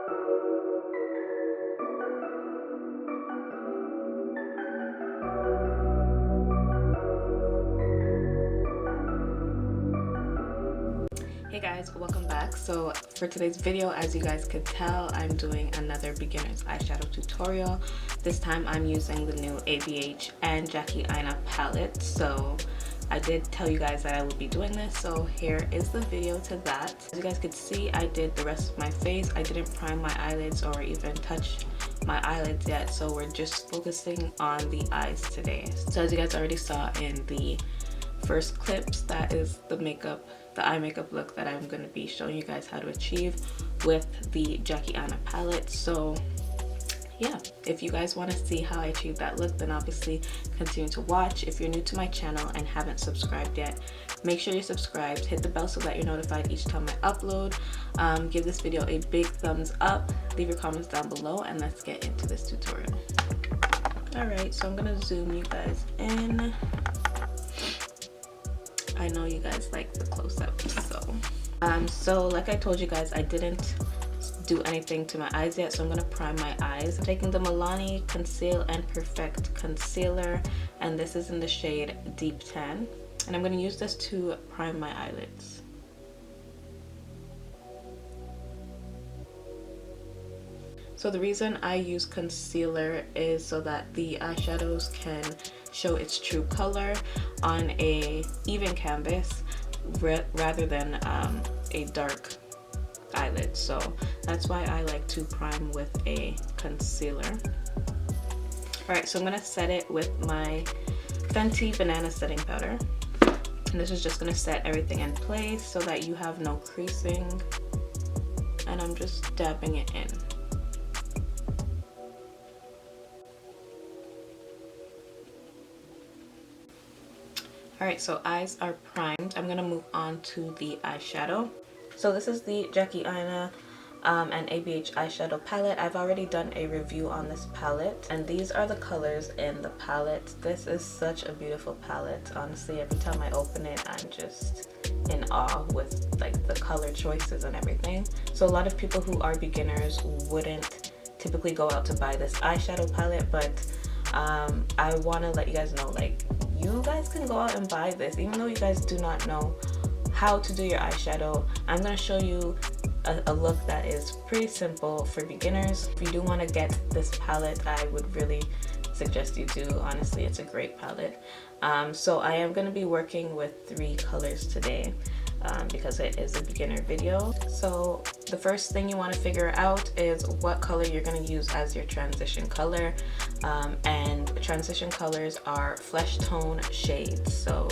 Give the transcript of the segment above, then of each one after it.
Hey guys, welcome back. So for today's video, as you guys could tell, I'm doing another beginner's eyeshadow tutorial. This time I'm using the new ABH and AINA palette. So I did tell you guys that I would be doing this, so here is the video to that. As you guys could see, I did the rest of my face. I didn't prime my eyelids or even touch my eyelids yet, so we're just focusing on the eyes today. So as you guys already saw in the first clips, that is the eye makeup look that I'm going to be showing you guys how to achieve with the AINA palette. So yeah, if you guys want to see how I achieve that look, then obviously continue to watch. If you're new to my channel and haven't subscribed yet, make sure you're subscribed, hit the bell so that you're notified each time I upload. Give this video a big thumbs up, leave your comments down below, and let's get into this tutorial. Alright, so I'm gonna zoom you guys in. I know you guys like the close-ups, so like I told you guys, I didn't do anything to my eyes yet, so I'm gonna prime my eyes. I'm taking the Milani Conceal and Perfect Concealer, and this is in the shade Deep Tan, and I'm gonna use this to prime my eyelids. So the reason I use concealer is so that the eyeshadows can show its true color on a even canvas rather than a dark eyelid. So that's why I like to prime with a concealer. Alright, so I'm going to set it with my Fenty Banana Setting Powder. And this is just going to set everything in place so that you have no creasing. And I'm just dabbing it in. Alright, so eyes are primed. I'm going to move on to the eyeshadow. So this is the AINA and ABH eyeshadow palette. I've already done a review on this palette, and these are the colors in the palette. This is such a beautiful palette. Honestly, every time I open it, I'm just in awe with like the color choices and everything. So a lot of people who are beginners wouldn't typically go out to buy this eyeshadow palette, but I want to let you guys know, like, you guys can go out and buy this even though you guys do not know how to do your eyeshadow. I'm going to show you a look that is pretty simple for beginners. If you do want to get this palette, I would really suggest you do. Honestly, it's a great palette. So I am going to be working with 3 colors today because it is a beginner video. So the first thing you want to figure out is what color you're going to use as your transition color, and transition colors are flesh tone shades, so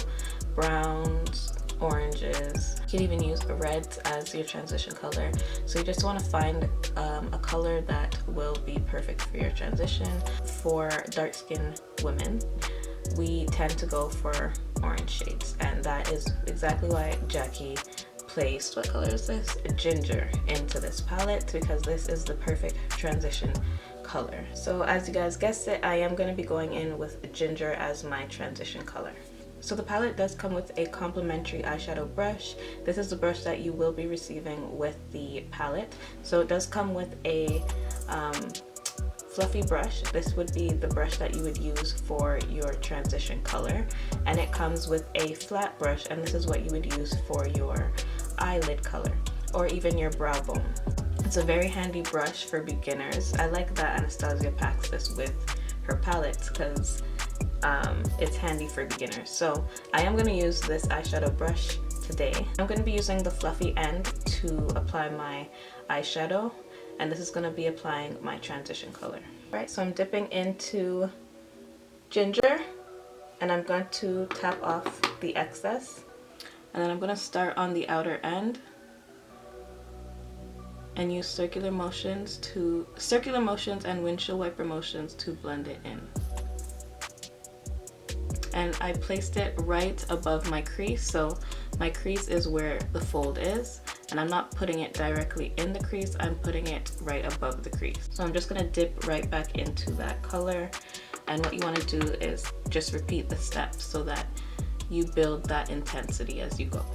browns, oranges. You can even use reds as your transition color. So you just want to find a color that will be perfect for your transition. For dark-skinned women, we tend to go for orange shades, and that is exactly why Jackie placed, what color is this? Ginger into this palette, because this is the perfect transition color. So as you guys guessed it, I am going to be going in with ginger as my transition color. So the palette does come with a complimentary eyeshadow brush. This is the brush that you will be receiving with the palette. So it does come with a fluffy brush. This would be the brush that you would use for your transition color, and it comes with a flat brush, and this is what you would use for your eyelid color or even your brow bone. It's a very handy brush for beginners. I like that Anastasia packs this with her palettes because it's handy for beginners. So I am going to use this eyeshadow brush today. I'm going to be using the fluffy end to apply my eyeshadow, and this is going to be applying my transition color. Alright, so I'm dipping into ginger, and I'm going to tap off the excess, and then I'm going to start on the outer end and use circular motions and windshield wiper motions to blend it in. And I placed it right above my crease, so my crease is where the fold is, and I'm not putting it directly in the crease, I'm putting it right above the crease. So I'm just going to dip right back into that color, and what you want to do is just repeat the steps so that you build that intensity as you go.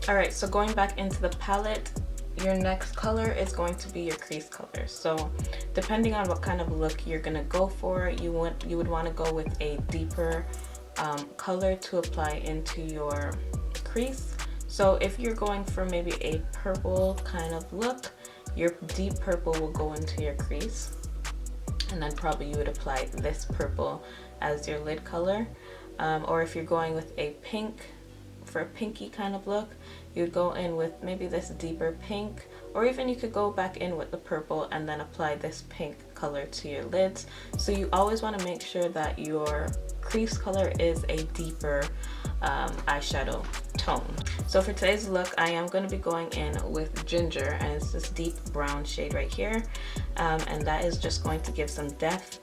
Alright, so going back into the palette, your next color is going to be your crease color. So depending on what kind of look you're gonna go for, you would want to go with a deeper color to apply into your crease. So if you're going for maybe a purple kind of look, your deep purple will go into your crease, and then probably you would apply this purple as your lid color. Or if you're going with a pink, for a pinky kind of look, you'd go in with maybe this deeper pink, or even you could go back in with the purple and then apply this pink color to your lids. So you always want to make sure that your crease color is a deeper eyeshadow tone. So for today's look, I am going to be going in with Ginger, and it's this deep brown shade right here, and that is just going to give some depth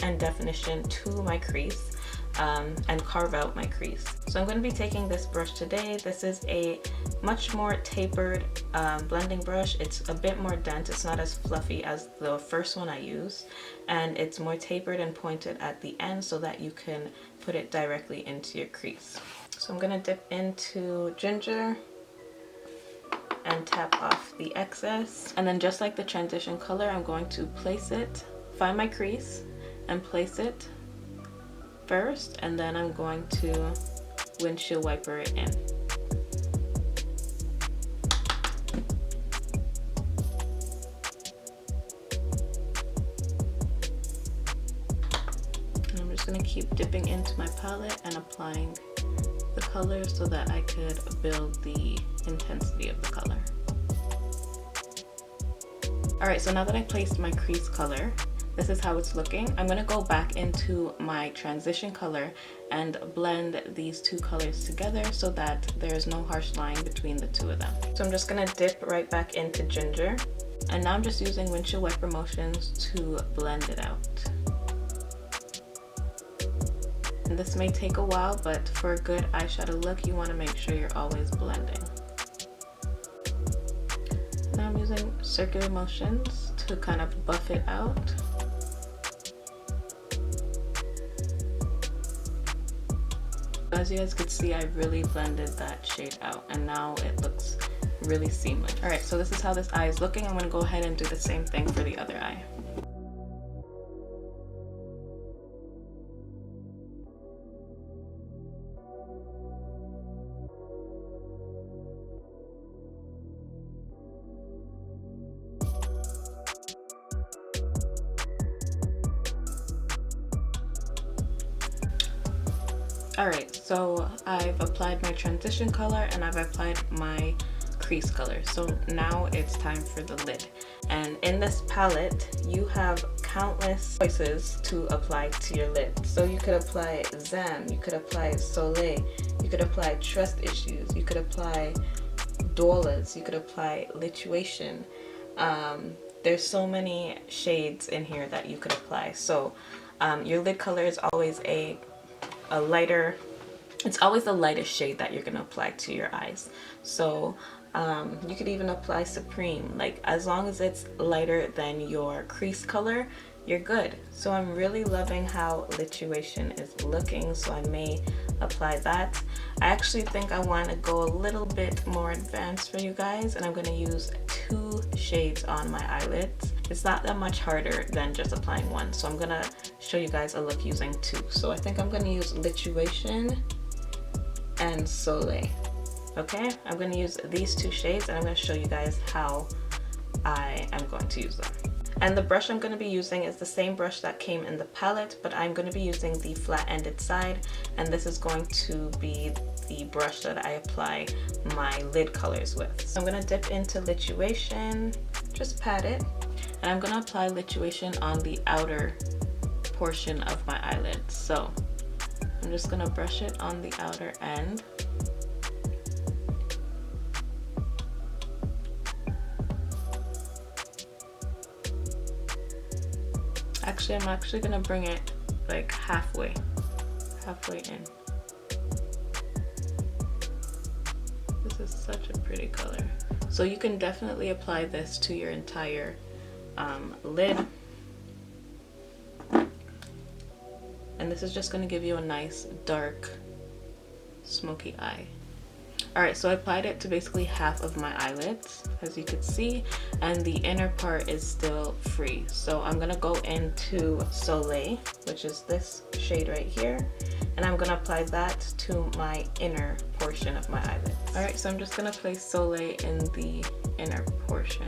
and definition to my crease. And carve out my crease. So I'm going to be taking this brush today. This is a much more tapered blending brush. It's a bit more dense. It's not as fluffy as the first one I used, and it's more tapered and pointed at the end so that you can put it directly into your crease. So I'm going to dip into Ginger and tap off the excess, and then just like the transition color, I'm going to place it, find my crease and place it first, and then I'm going to windshield wiper it in. And I'm just going to keep dipping into my palette and applying the color so that I could build the intensity of the color. Alright, so now that I placed my crease color, this is how it's looking. I'm going to go back into my transition color and blend these two colors together so that there's no harsh line between the two of them. So I'm just going to dip right back into Ginger, and now I'm just using windshield wiper motions to blend it out. And this may take a while, but for a good eyeshadow look, you want to make sure you're always blending. Now I'm using circular motions to kind of buff it out. As you guys could see, I really blended that shade out, and now it looks really seamless. Alright, so this is how this eye is looking. I'm going to go ahead and do the same thing for the other eye. Alright, so I've applied my transition color and I've applied my crease color. So now it's time for the lid. And in this palette, you have countless choices to apply to your lid. So you could apply Zam, you could apply Soleil, you could apply Trust Issues, you could apply Dollars, you could apply Lituation. There's so many shades in here that you could apply. So your lid color is always a lighter, it's always the lightest shade that you're going to apply to your eyes. So you could even apply Supreme, like as long as it's lighter than your crease color, you're good. So I'm really loving how Lituation is looking, so I may apply that. I actually think I want to go a little bit more advanced for you guys, and I'm going to use 2 shades on my eyelids. It's not that much harder than just applying one, so I'm going to show you guys a look using 2. So I think I'm going to use Lituation and Soleil. Okay, I'm going to use these 2 shades, and I'm going to show you guys how I am going to use them. And the brush I'm going to be using is the same brush that came in the palette, but I'm going to be using the flat-ended side, and this is going to be the brush that I apply my lid colors with. So I'm going to dip into Lituation, just pat it, and I'm going to apply Lituation on the outer portion of my eyelid. So I'm just going to brush it on the outer end. Actually, I'm actually gonna bring it like halfway in. This is such a pretty color. So you can definitely apply this to your entire lid. And this is just gonna give you a nice dark smoky eye. Alright, so I applied it to basically half of my eyelids, as you could see, and the inner part is still free. So I'm gonna go into Soleil, which is this shade right here, and I'm gonna apply that to my inner portion of my eyelids. Alright, so I'm just gonna place Soleil in the inner portion.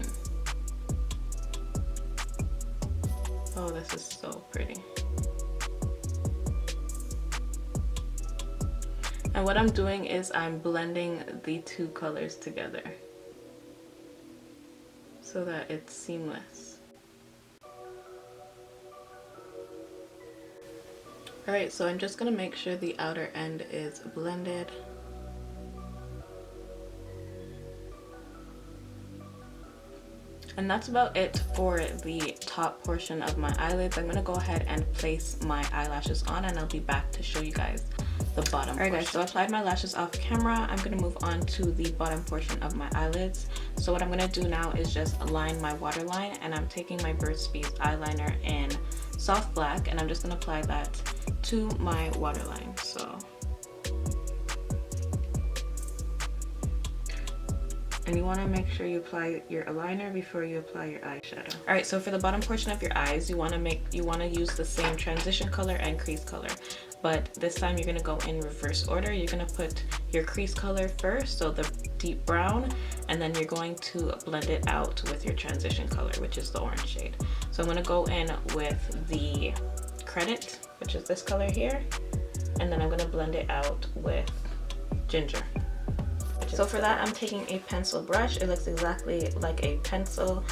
Oh, this is so pretty. And what I'm doing is I'm blending the two colors together so that it's seamless. Alright, so I'm just going to make sure the outer end is blended. And that's about it for the top portion of my eyelids. I'm going to go ahead and place my eyelashes on, and I'll be back to show you guys the bottom portion. Alright guys, so I applied my lashes off camera. I'm going to move on to the bottom portion of my eyelids. So what I'm going to do now is just align my waterline, and I'm taking my Burt's Bees eyeliner in soft black, and I'm just going to apply that to my waterline. And you want to make sure you apply your aligner before you apply your eyeshadow. Alright, so for the bottom portion of your eyes, you want to use the same transition color and crease color. But this time you're going to go in reverse order. You're going to put your crease color first, so the deep brown, and then you're going to blend it out with your transition color, which is the orange shade. So I'm going to go in with the Credit, which is this color here, and then I'm going to blend it out with Ginger. So for that, I'm taking a pencil brush. It looks exactly like a pencil.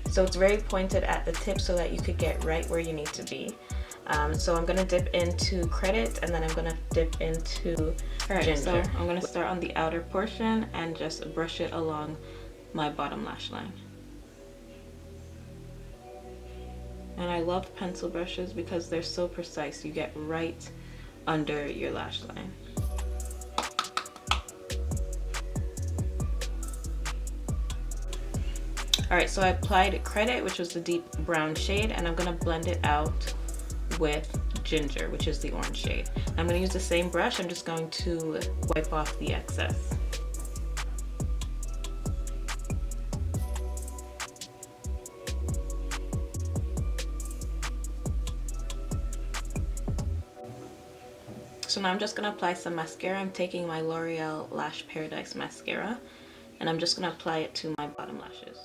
So it's very pointed at the tip so that you could get right where you need to be. So I'm going to dip into Credit, and then I'm going to dip into Ginger. So I'm going to start on the outer portion and just brush it along my bottom lash line. And I love pencil brushes because they're so precise. You get right under your lash line. Alright, so I applied Credit, which was the deep brown shade, and I'm going to blend it out with Ginger, which is the orange shade. I'm going to use the same brush. I'm just going to wipe off the excess. So now I'm just going to apply some mascara. I'm taking my L'Oreal Lash Paradise mascara, and I'm just going to apply it to my bottom lashes.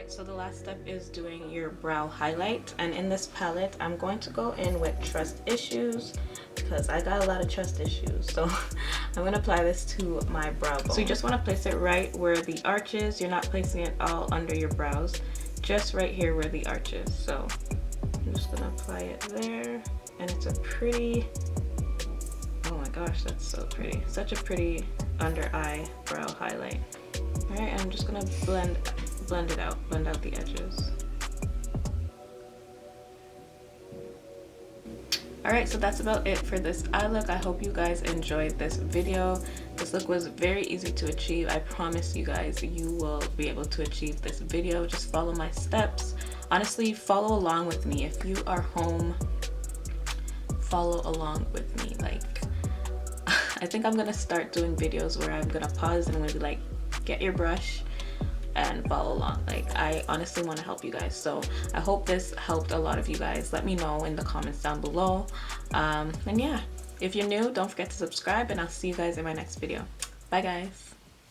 So the last step is doing your brow highlight, and in this palette I'm going to go in with Trust Issues because I got a lot of trust issues. So I'm going to apply this to my brow bone. So you just want to place it right where the arch is. You're not placing it all under your brows, just right here where the arch is. So I'm just going to apply it there, and it's a pretty, oh my gosh, that's so pretty. Such a pretty under eye brow highlight. Alright, I'm just going to blend it out, blend out the edges. Alright, so that's about it for this eye look. I hope you guys enjoyed this video. This look was very easy to achieve. I promise you guys, you will be able to achieve this video. Just follow my steps. Honestly, follow along with me. If you are home, follow along with me. Like, I think I'm gonna start doing videos where I'm gonna pause and I'm gonna be like, get your brush and follow along. Like, I honestly want to help you guys, so I hope this helped a lot of you guys. Let me know in the comments down below, and yeah, if you're new, don't forget to subscribe, and I'll see you guys in my next video. Bye guys.